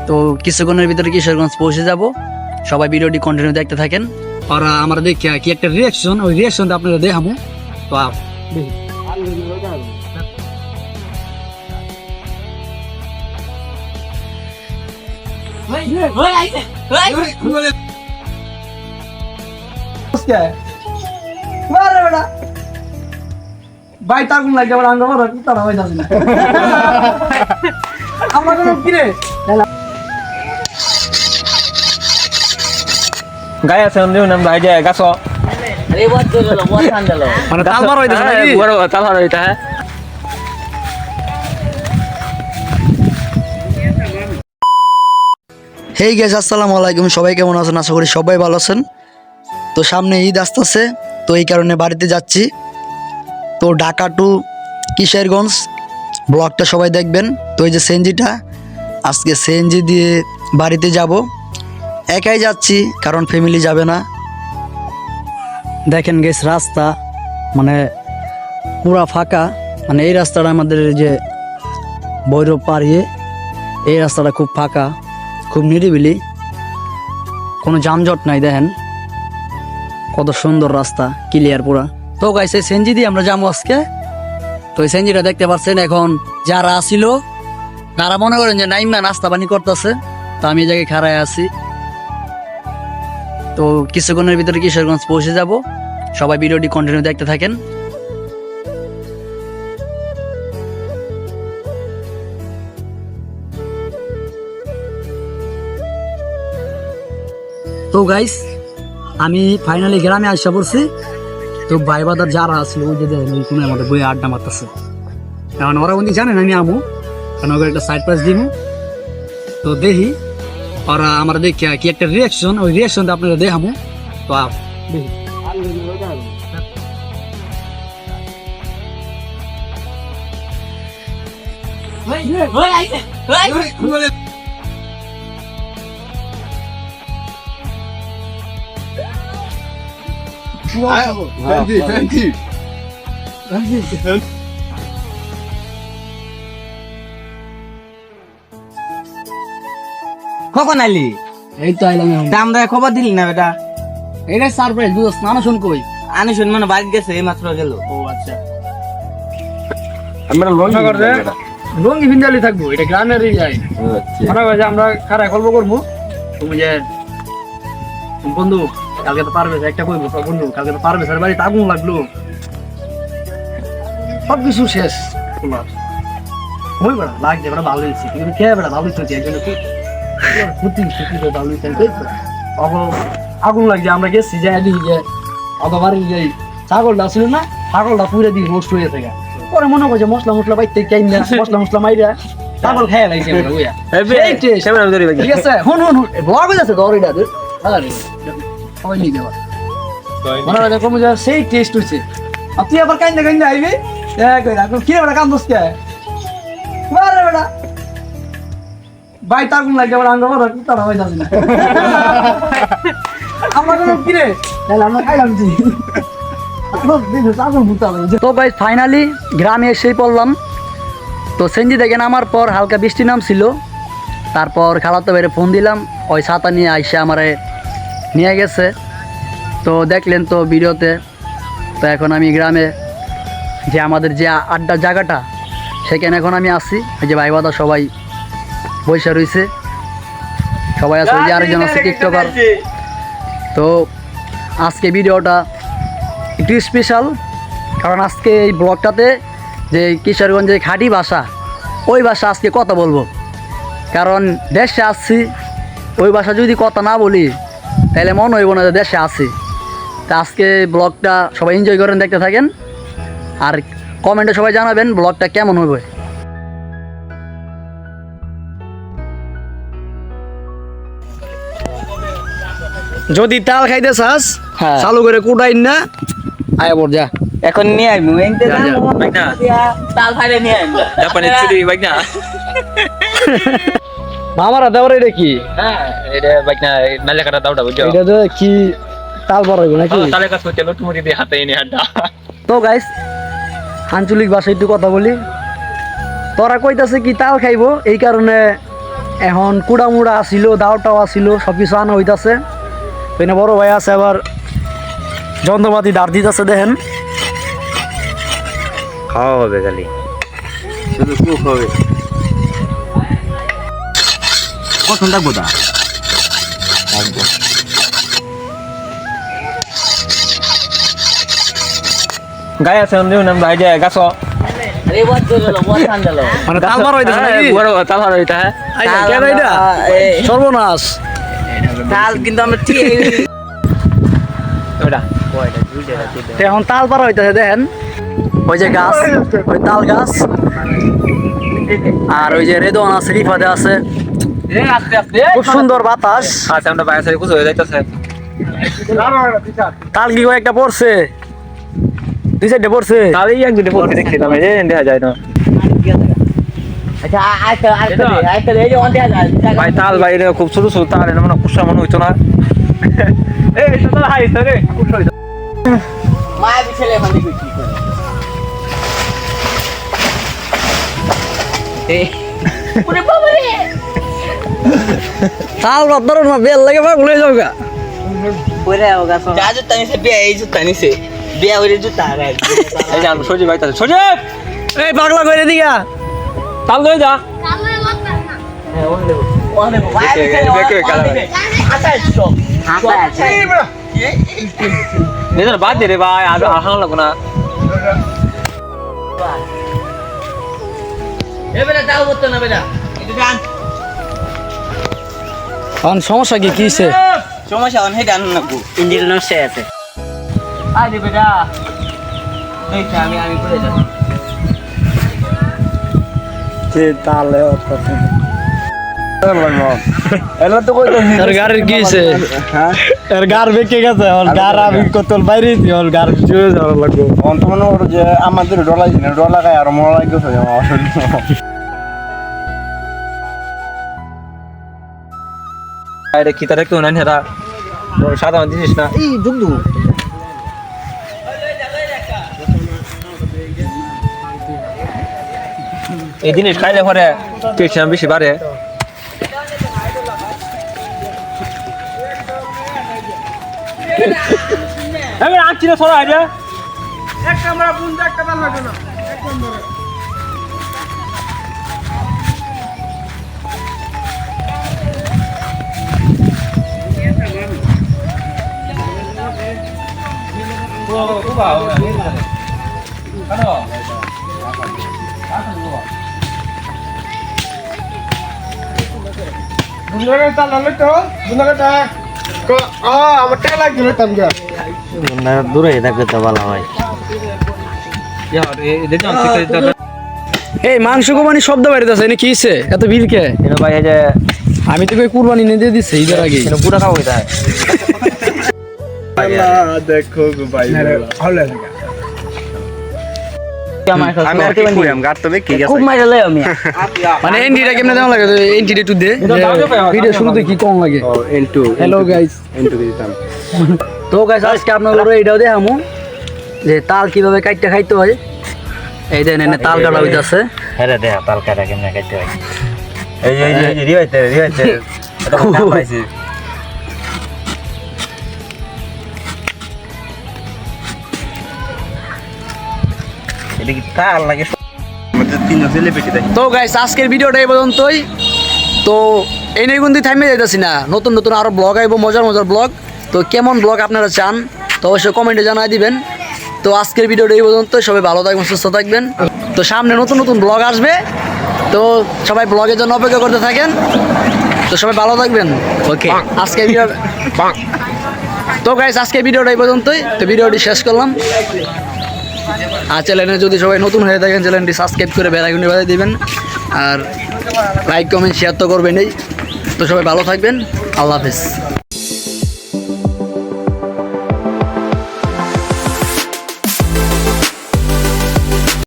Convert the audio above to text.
তো কিছুক্ষণের ভিতরে কিশোরগঞ্জ পৌঁছে যাব। সবাই ভিডিওটি কন্টিনিউ দেখতে থাকেন। আর আমরা দেখি কি একটা রিয়াকশন, ওই রিয়াকশনটা আপনারা দেখাবো। তো ভাই তার কোন লাগে আমরা আমরা তারা হয়ে যাবে না আমরা কোন কি রে গায়ে আছে অন্য নাম ভাই যায় গাছ अरे बहुत जोर लो बहुत ठंडा लो মানে তালমার হইতাছে নাকি বড় তালহার হইতা হ্যাঁ। হেই গাইস, আসসালামু আলাইকুম। সবাই কেমন আছেন? আশা করি সবাই ভালো আছেন। তো সামনে ঈদ আসতেছে, তো এই কারণে বাড়িতে যাচ্ছি। তো ঢাকা টু কিশোরগঞ্জ ব্লগটা সবাই দেখবেন। তো এই যে সিএনজিটা, আজকে সিএনজি দিয়ে বাড়িতে যাব। একাই যাচ্ছি কারণ ফ্যামিলি যাবে না। দেখেন গেছ রাস্তা মানে পুরা ফাঁকা, মানে এই রাস্তাটা আমাদের যে ভৈরব পাড়িয়ে এই রাস্তাটা খুব ফাঁকা, খুব নিরিবিলি, কোনো যানজট নাই। দেখেন কত সুন্দর রাস্তা, ক্লিয়ার পুরা। তো গাইস এই সেনজি দিয়ে আমরা যাবো আজকে। তো এই সেনজিটা দেখতে পাচ্ছেন, এখন যারা আসিল তারা মনে করেন যে নাইমা নাস্তা পানি করতেছে। তো আমি এই জায়গায় খাড়ায় আছি। তো কিছুক্ষণের ভিতরে কিশোরগঞ্জ পৌঁছে যাব। সবাই ভিডিওটি কন্টিনিউ দেখতে থাকেন। তো গাইস আমি ফাইনালি গ্রামে আসা পড়ছি। তো ভাই বাদার যারা আসছিল ওই যে দেখেন ওই কোণের মধ্যে বইয়ে আড্ডা মারতেছে। এখন ওরা বন্ধু জানেন আমি আমু, কারণ ওদের একটা সাইড প্রাইস দিব। তো দেখি ওরা আমরা দেখি কি একটা রিয়াকশন, ওই রিয়াকশনটা আপনারা দেখাবো। তো দেখি Thank you. কখন আইলি এই তো আইলাম এখন। দাম দেয় খবর দিলি না বেটা এটা সারপ্রাইজ বুঝছ না? শোন কই আনি শুন মানে বাড়ি গেছে এই মাত্র গেল ও আচ্ছা, আমরা লঞ্চ করতে রঙি ভিন্দালি থাকবো, এটা গ্রামেরই যাই। মনে হয় যে আমরা খারাপ গল্প করবো। তুমি যে বন্ধু কালকে তো পারবে, একটা কইবো বন্ধু কালকে তো পারবে, স্যার বাড়িতে আগুন লাগলো, সবকিছু শেষ তোমার। ওই বেড়া লাগছে, বেড়া ভালো হয়েছে কিন্তু খেয়ে বেড়া ভালো হয়েছে, এই জন্য ভালো হয়েছে। আগুন লাগছে, আমরা গেছি যাই দিই যে অত বাড়ি যাই, ছাগলটা ছিল না, ছাগলটা পুরে দিই রোস্ট হয়ে থাকে। পরে মনে করছে মশলা মশলা বাইতে কেন না, মশলা মাইরা ছাগল খেয়ে লাগছে। ঠিক আছে, হুন হুন ব্লগ হয়ে যাচ্ছে দৌড়িটা সবাই নিয়ে যাওয়া মনে হয় কমে যাওয়া, সেই টেস্ট হচ্ছে। আর তুই আবার কান্দে কান্দে আইবি কি বেটা কান দোষ কে বেটা ভাই তার কোন লাগে আমরা তারা হয়ে যাবে না আমরা কোনো কিরে তাহলে আমরা খাইলাম জি। তো ভাই ফাইনালি গ্রামে এসেই পড়লাম। তো সেনজি দেখেন আমার পর হালকা বৃষ্টি নামছিল, তারপর খালাতো বাইরে ফোন দিলাম, ওই ছাতা নিয়ে আইসা আমারে নিয়ে গেছে। তো দেখলেন তো ভিডিওতে। তো এখন আমি গ্রামে যে আমাদের যে আড্ডার জায়গাটা, সেখানে এখন আমি আসি। এই যে ভাই বাদা সবাই বসে রয়েছে, সবাই আছে, ওই যে আরেকজন আছে টিকটকার। তো আজকে ভিডিওটা একটু স্পেশাল, কারণ আজকে এই ব্লগটাতে যে কিশোরগঞ্জের খাঁটি ভাষা, ওই ভাষা আজকে কথা বলবো। কারণ দেশে আসছি, ওই ভাষা যদি কথা না বলি তাহলে মনে হইব না যে দেশে আসি। তা আজকে ব্লগটা সবাই এনজয় করেন, দেখতে থাকেন, আর কমেন্টে সবাই জানাবেন ব্লগটা কেমন হবে। যদি তাল খাইতে চাস হ্যাঁ। চালু করে কুটাইন না আয় বর যা। এখন নিয়ে আইবো এনতে যা, যা। তাল ফাইলে নিয়ে আইবো জাপানি চুরি বাইক না মামারা দেওয়ার এটা কি? হ্যাঁ এটা বাইক না নালে কাটা দাওটা বুঝছো এটা তো কি তাল বড় হইব নাকি? তালে কাজ করতে লোক মুড়ি দিয়ে হাতে এনে হাঁটা। তো গাইস আঞ্চলিক ভাষায় একটু কথা বলি। তোরা কইতাছে কি তাল খাইবো, এই কারণে এখন কুড়া মুড়া আসিল দাওটাও আসিল সব কিছু আনা হইতাছে তো এনে বড় ভাই আছে আবার যন্ত্রপাতি দাঁড় দিতেছে দেখেন খাওয়া হবে খালি শুধু কুক হবে কখন থাকবো তা গায়ে আছে নাম ভাই যে গাছ আরে বহুত জল বহুত ঠান্ডা লো মানে তাল মারা হইতাছে নাকি বড় তাল হার হইতা হ্যাঁ আইডা কেন আইডা সর্বনাশ তাল কিন্তু আমরা ঠিক ওটা তো এখন তাল পারা হইতাছে দেখেন ওই যে গাছ ওই তাল গাছ আর ওই যে রেদওয়ান আছে রিফাতে আছে আস্তে আস্তে খুব সুন্দর বাতাস আচ্ছা আমরা বাইরে সাইড কুছ হয়ে যাইতাছে তাল কি কয়েকটা পড়ছে দুই সাইডে পড়ছে তাহলেই এক দুটো পড়তে দেখছিলাম এই যে দেখা যায় না আচ্ছা আচ্ছা এই যে অন্তে আছে ভাই তাল ভাই রে খুব ছোট ছোট তাল এর মানে কুসা মনে হইতো না এই তাল হাই রে কুসা হইতো মায়া বিছলে মানে কি করে এই পুরো বাবা রে তাল রদ্দর না বেল লাগে ভাগ লয়ে যাও গা পুরো হোগা সব যা জুতা নিছে বিয়া এই জুতা নিছে বিয়া হইরে জুতা আর এই যে আমরা সজি বাইতাছে সজি এই পাগলা কইরে দিগা তাল লই যা ওনে মায়া বিছলে হাতা স্টপ হাতা আছে নেদার বাদ দে রে ভাই আর আহান লাগো না এ বেটা দাও বলতো না বেটা এটা গান এখন সমস্যা কি কিছে সমস্যা অন হে গান না কো ইঞ্জিন নষ্ট আছে আরে বেটা এই আমি করে যাব যে তালে অতছে এলো তো কই তোর গাড়ির কিছে হ্যাঁ এর গার বেঁকে গেছে ওর গার আমি কতল বাইরে দি ওর গার জুয়ে যাওয়ার লাগবে অন্ত মনে করো যে আমাদের ডলা দিনে ডলা খায় আর মনে লাগতেছে আমার শরীর আরে কি তারে কেউ নাই হেরা সাধারণ জিনিস না এই দুগদু এই জিনিস খাইলে পরে ক্যালসিয়াম বেশি বাড়ে আমি আঁকছি না সরা আইডিয়া দূরে থাকতে তো ভালো হয় এই মাংস কোরবানি শব্দ বাইরেছে এনে কিছে এত ভিড় কে ভাই এই যে আমি তো কই কুরবানি নিয়ে দিয়ে দিছি ঈদের আগে পুরা খাওয়া হইতা দেখো ভাই আমি আর কি কইম গাত তো দেখি খুব মাইরালে আমি মানে এন্ডিটা কেমনে দেওয়া লাগে এন্ডিটা একটু দে ভিডিও শুরুতে কি কম লাগে এন্টু হ্যালো গাইস এন্টু দিতাম তো গাইস আজকে আপনাদের এইটাও দেখামু যে তাল কিভাবে কাটতে খাইতে হয় এই দেন এনে তাল কাটা হইতাছে হ্যাঁ দে তাল কাটা কেমনে খাইতে হয় এই রিওয়াইতে এটা নাম পাইছি এটা কি তাল লাগে আমাদের তিনজন ছেলে পেটে দেয় তো গাইস আজকের ভিডিওটা এই পর্যন্তই তো এই নিয়ে কিন্তু থামিয়ে যাইতেছি না নতুন নতুন আরো ব্লগ আইবো মজার মজার ব্লগ তো কেমন ব্লগ আপনারা চান তো অবশ্যই কমেন্টে জানাই দিবেন তো আজকের ভিডিওটা এই পর্যন্ত সবাই ভালো থাকবেন সুস্থ থাকবেন তো সামনে নতুন নতুন ব্লগ আসবে তো সবাই ব্লগের জন্য অপেক্ষা করতে থাকেন তো সবাই ভালো থাকবেন ওকে আজকের ভিডিও তো গাইস আজকের ভিডিওটা এই পর্যন্তই তো ভিডিওটি শেষ করলাম আর চ্যানেলে যদি সবাই নতুন হয়ে থাকেন চ্যানেলটি সাবস্ক্রাইব করে বেল আইকনটি বাজিয়ে দিবেন আর লাইক কমেন্ট শেয়ার তো করবেনই তো সবাই ভালো থাকবেন আল্লাহ হাফেজ